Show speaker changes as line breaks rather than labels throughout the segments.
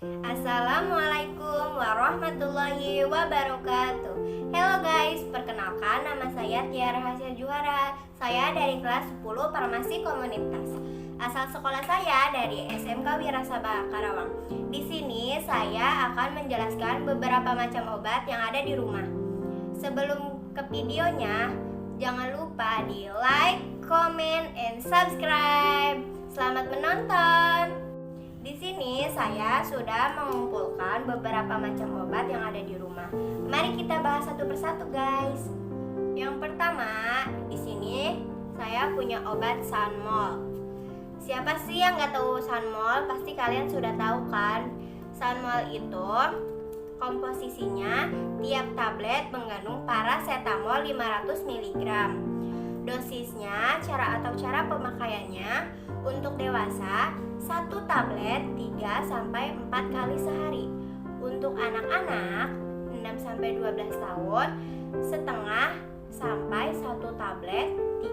Assalamualaikum warahmatullahi wabarakatuh. Hello guys, perkenalkan nama saya Tiara Hasya Juhara. Saya dari kelas 10 Farmasi Komunitas. Asal sekolah saya dari SMK Wirasabha Karawang. Di sini saya akan menjelaskan beberapa macam obat yang ada di rumah. Sebelum ke videonya, jangan lupa di like, comment, and subscribe. Selamat menonton. Di sini saya sudah mengumpulkan beberapa macam obat yang ada di rumah. Mari kita bahas satu persatu, guys. Yang pertama, di sini saya punya obat Sanmol. Siapa sih yang nggak tahu Sanmol? Pasti kalian sudah tahu kan? Sanmol itu komposisinya tiap tablet mengandung paracetamol 500 mg. Dosisnya, cara pemakaiannya untuk dewasa 1 tablet 3-4 kali sehari. Untuk anak-anak 6-12 tahun setengah sampai 1 tablet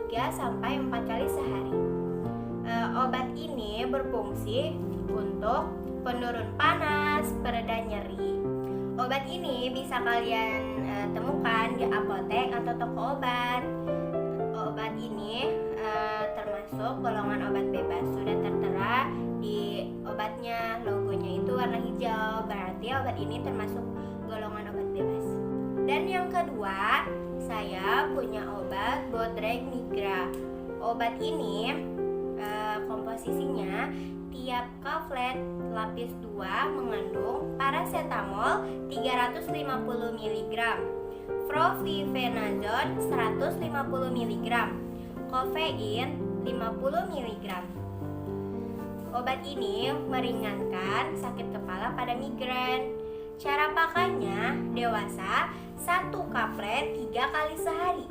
3-4 kali sehari. Obat ini berfungsi untuk penurun panas, pereda nyeri. Obat ini bisa kalian temukan di apotek atau toko obat. Obat ini termasuk golongan obat bebas. Sudah tertera di obatnya, logonya itu warna hijau, berarti obat ini termasuk golongan obat bebas. Dan yang kedua, saya punya obat Bodreg Migra. Obat ini komposisinya tiap kaplet lapis 2 mengandung paracetamol 350 mg, Profenazone 150 mg, kofein 50 mg. Obat ini meringankan sakit kepala pada migrain. Cara pakainya, dewasa 1 kaplet 3 kali sehari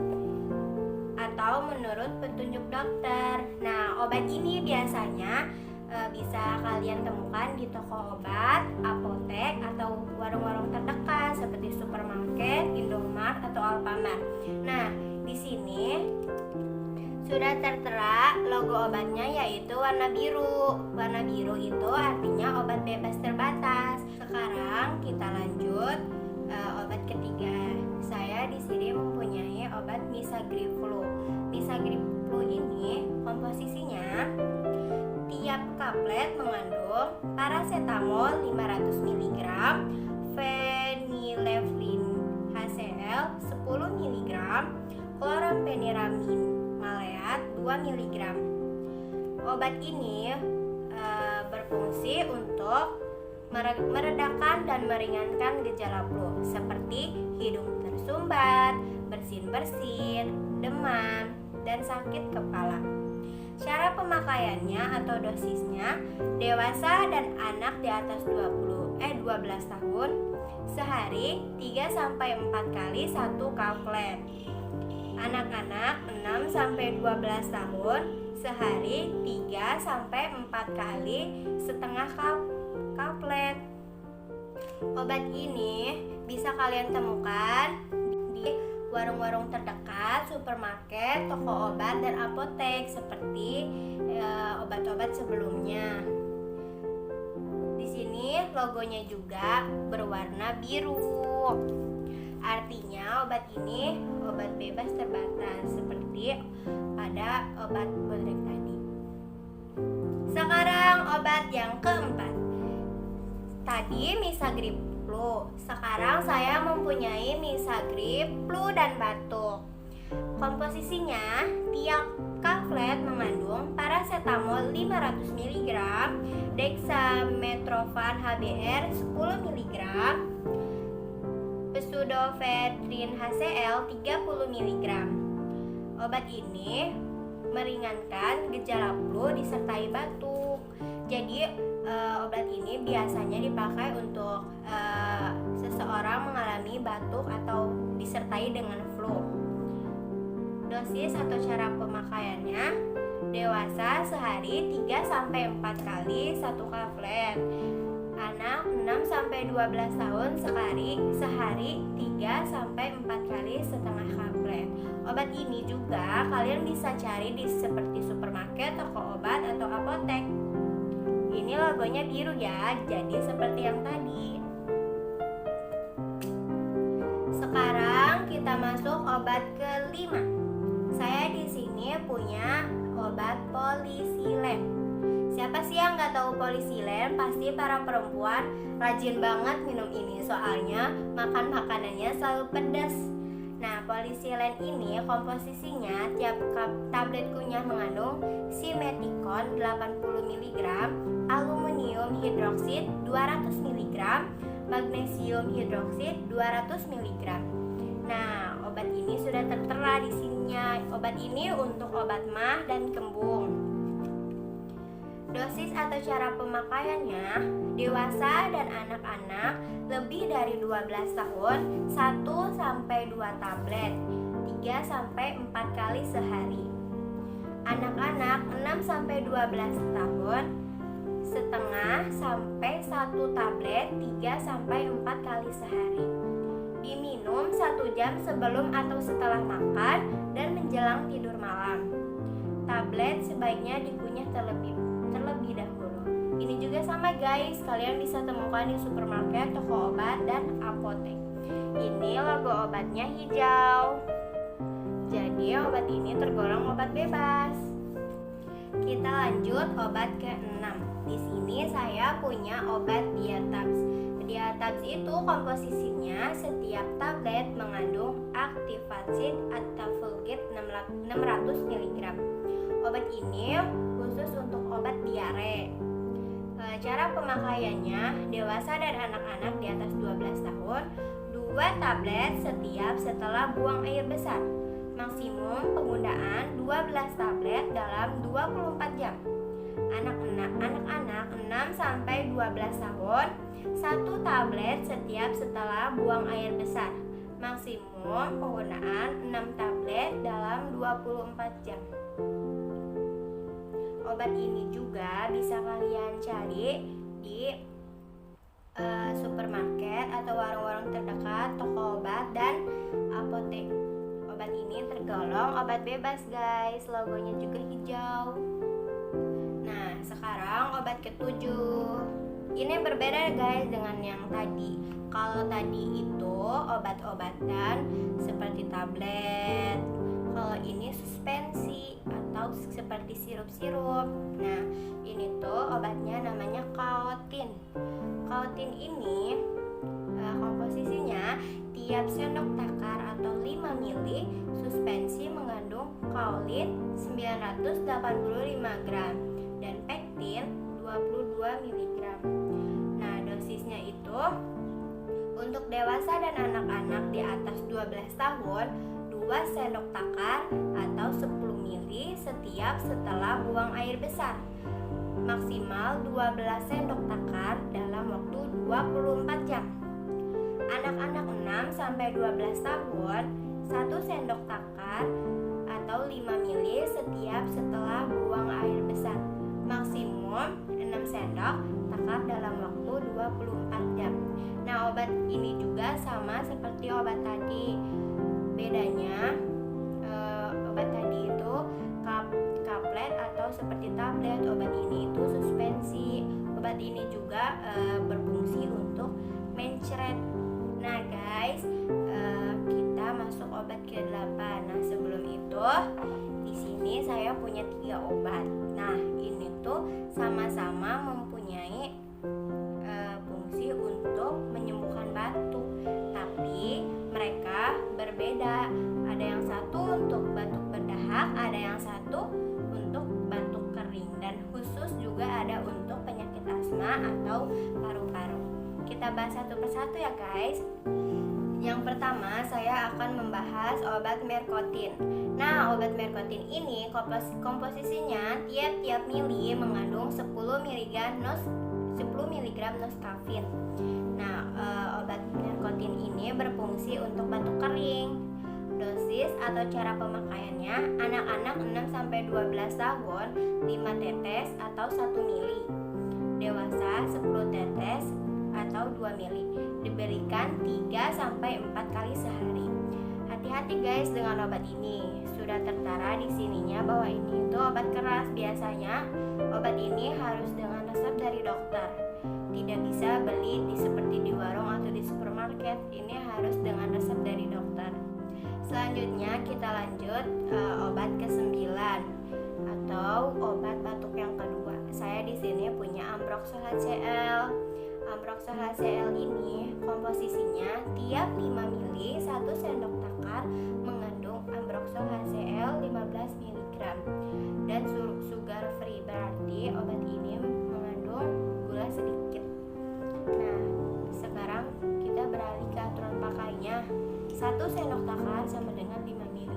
atau menurut petunjuk dokter. Nah, obat ini biasanya bisa kalian temukan di toko obat, apotek, atau warung-warung terdekat seperti supermarket, Indomart, atau Alfamart. Nah, di sini sudah tertera logo obatnya, yaitu warna biru. Warna biru itu artinya obat bebas terbatas. Sekarang kita lanjut obat ketiga. Saya di sini mempunyai obat Misagripflu. Misagripflu ini komposisinya tiap kaplet mengandung paracetamol 500 mg, phenylephrine HCl 10 mg, chloramphenicillin maleat 2 mg. Obat ini berfungsi untuk meredakan dan meringankan gejala flu seperti hidung tersumbat, bersin-bersin, demam, dan sakit kepala. Cara pemakaiannya atau dosisnya, dewasa dan anak di atas 12 tahun sehari 3-4 kali 1 kaplet. Anak-anak 6-12 tahun sehari 3-4 kali setengah kaplet. Obat ini bisa kalian temukan di warung-warung terdekat, supermarket, toko obat, dan apotek seperti obat-obat sebelumnya. Di sini logonya juga berwarna biru. Artinya obat ini obat bebas terbatas seperti pada obat Bodreg tadi. Sekarang obat yang keempat. Tadi Misagripflu. Sekarang saya mempunyai Misagripflu dan batuk. Komposisinya tiap kaplet mengandung paracetamol 500 mg, dexamethasone HBr 10 mg, pseudoephedrine HCl 30 mg. Obat ini meringankan gejala flu disertai batuk. Jadi obat ini biasanya dipakai untuk seseorang mengalami batuk atau disertai dengan flu. Dosis atau cara pemakaiannya, dewasa sehari 3-4 kali 1 kaplet. Anak 6-12 tahun sehari 3-4 kali setengah kaplet. Obat ini juga kalian bisa cari di seperti supermarket, toko obat, atau apotek. Ini sini logonya biru ya, jadi seperti yang tadi. Sekarang kita masuk obat kelima. Saya di sini punya obat polisilen. Siapa sih yang nggak tahu polisilen? Pasti para perempuan rajin banget minum ini, soalnya makan makanannya selalu pedas. Nah, polisilen ini komposisinya tiap tablet kunyah mengandung simeticon 80 mg, aluminium hidroksid 200 mg, magnesium hidroksid 200 mg. Nah, obat ini sudah tertera di sininya. Obat ini untuk obat mah dan kembung. Dosis atau cara pemakaiannya, dewasa dan anak-anak lebih dari 12 tahun 1-2 tablet 3-4 kali sehari. Anak-anak 6-12 tahun setengah sampai 1 tablet 3-4 kali sehari. Diminum 1 jam sebelum atau setelah makan dan menjelang tidur malam. Tablet sebaiknya dikunyah terlebih dahulu. Ini juga sama guys, kalian bisa temukan di supermarket, toko obat, dan apotek. Ini logo obatnya hijau. Jadi obat ini tergolong obat bebas. Kita lanjut obat ke-6. Di sini saya punya obat Diatabs. Diatabs itu komposisinya setiap tablet mengandung Activacid atau Fulgate 600 mg. Obat ini khusus untuk obat diare. Cara pemakaiannya, dewasa dan anak-anak di atas 12 tahun 2 tablet setiap setelah buang air besar. Maksimum penggunaan 12 tablet dalam 24 jam. Anak-anak 6-12 tahun 1 tablet setiap setelah buang air besar. Maksimum penggunaan 6 tablet dalam 24 jam. Obat ini juga bisa kalian cari di supermarket atau warung-warung terdekat, toko obat, dan apotek. Obat ini tergolong obat bebas guys, logonya juga hijau. Nah, sekarang obat ke-7. Ini berbeda guys dengan yang tadi. Kalau tadi itu obat-obatan seperti tablet, kalau ini suspensi atau seperti sirup-sirup. Nah, ini tuh obatnya namanya kaotin. Kaotin ini komposisinya tiap sendok takar atau 5 ml suspensi mengandung kaolin 985 gram dan pektin 22 mg. Nah, dosisnya itu untuk dewasa dan anak-anak di atas 12 tahun 2 sendok takar atau 10 ml setiap setelah buang air besar. Maksimal 12 sendok takar dalam waktu 24 jam. Anak-anak 6-12 tahun 1 sendok takar atau 5 ml setiap setelah buang air besar. Maksimum 6 sendok takar dalam waktu 24 jam. Nah, obat ini juga sama seperti obat tadi. Bedanya obat tadi itu kaplet atau seperti tablet, obat ini itu suspensi. Obat ini juga berfungsi untuk mencret. Nah guys, kita masuk obat ke-8. Nah, sebelum itu di sini saya punya 3 obat. Nah, ini tuh sama-sama mempunyai fungsi untuk menyembuhkan batuk, tapi mereka berbeda. Ada yang satu untuk batuk berdahak, ada yang satu untuk batuk kering, dan khusus juga ada untuk penyakit asma atau paru-paru. Kita bahas satu persatu ya guys. Yang pertama saya akan membahas obat Mercotin. Nah, obat Mercotin ini komposisinya tiap mili mengandung 10 mg nostalfin. Nah, obat Mercotin ini berfungsi untuk batuk kering. Dosis atau cara pemakaiannya, anak-anak 6-12 tahun 5 tetes atau 1 mili. Dewasa 10 tetes atau 2 mili. Diberikan 3-4 kali sehari. Hati-hati guys dengan obat ini. Sudah tertera di sininya bahwa ini itu obat keras. Biasanya obat ini harus dengan resep dari dokter. Tidak bisa beli seperti di warung atau di supermarket. Ini harus dengan resep dari dokter. Selanjutnya kita lanjut obat ke-9 atau obat batuk yang kedua. Saya di sini punya Ambroxol HCl. Ambroxol HCl ini komposisinya tiap 5 ml 1 sendok takar mengandung Ambroxol HCl 15 mg dan sugar free, berarti obat ini mengandung gula sedikit. Nah, sekarang kita beralih ke aturan pakainya. 1 sendok takar sama dengan 5 ml.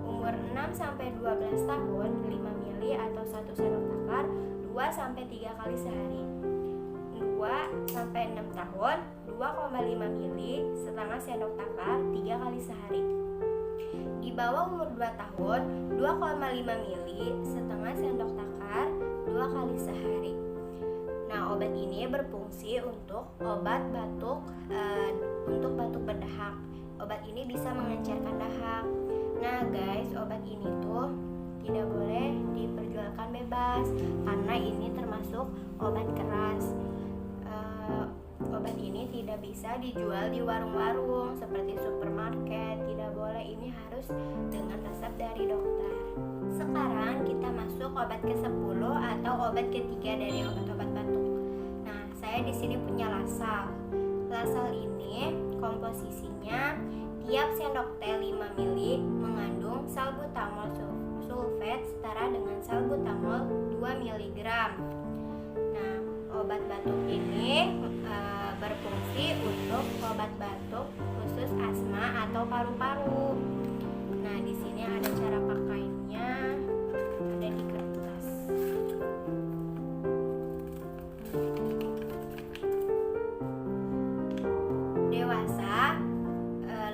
Umur 6-12 tahun 5 ml atau 1 sendok takar 2-3 kali sehari. 2-6 tahun 2,5 ml setengah sendok takar 3 kali sehari. Di bawah umur 2 tahun 2,5 ml setengah sendok takar 2 kali sehari. Nah, obat ini berfungsi untuk obat batuk, untuk batuk berdahak. Obat ini bisa mengencerkan dahak. Nah guys, obat ini tuh tidak boleh diperjualkan bebas karena ini termasuk obat keras. Obat ini tidak bisa dijual di warung-warung seperti supermarket, tidak boleh. Ini harus dengan resep dari dokter. Sekarang kita masuk obat ke-10 atau obat ketiga dari obat-obat batuk. Nah, saya di sini punya Lasal. Lasal ini komposisinya tiap sendok teh 5 ml mengandung salbutamol sulfat setara dengan salbutamol 2 mg. Nah, obat batuk ini berfungsi untuk obat batuk khusus asma atau paru-paru. Nah, di sini ada cara pakainya, ada di kertas. Dewasa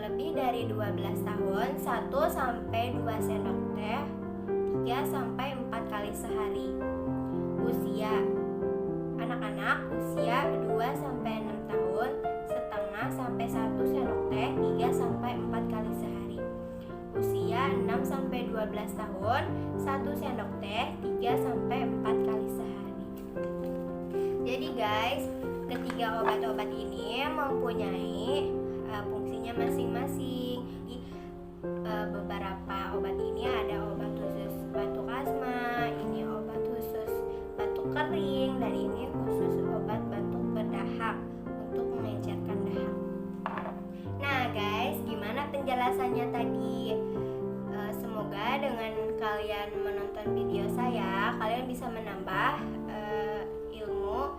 lebih dari 12 tahun 1-2 sendok teh 3-4 kali sehari. Usia anak-anak usia 2-6 tahun setengah sampai 1 sendok teh 3-4 kali sehari. Usia 6-12 tahun 1 sendok teh 3-4 kali sehari. Jadi guys, ketiga obat-obat ini mempunyai fungsinya masing-masing. Di beberapa obat ini ada obat khusus batuk asma, ini obat khusus batuk kering, dan ini khusus obat batuk berdahak untuk mengencerkan dahak. Nah guys, gimana penjelasannya tadi? Semoga dengan kalian menonton video saya, kalian bisa menambah ilmu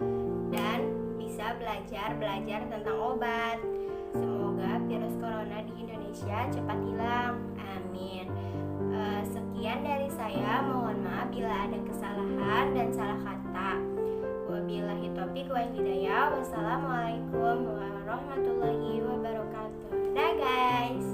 dan bisa belajar tentang obat. Semoga virus corona di Indonesia cepat hilang. Amin. Sekian dari saya. Mohon maaf bila ada kesalahan dan salah kata. Wabillahi taufiq wal hidayah. Wassalamualaikum warahmatullahi wabarakatuh. Dah guys.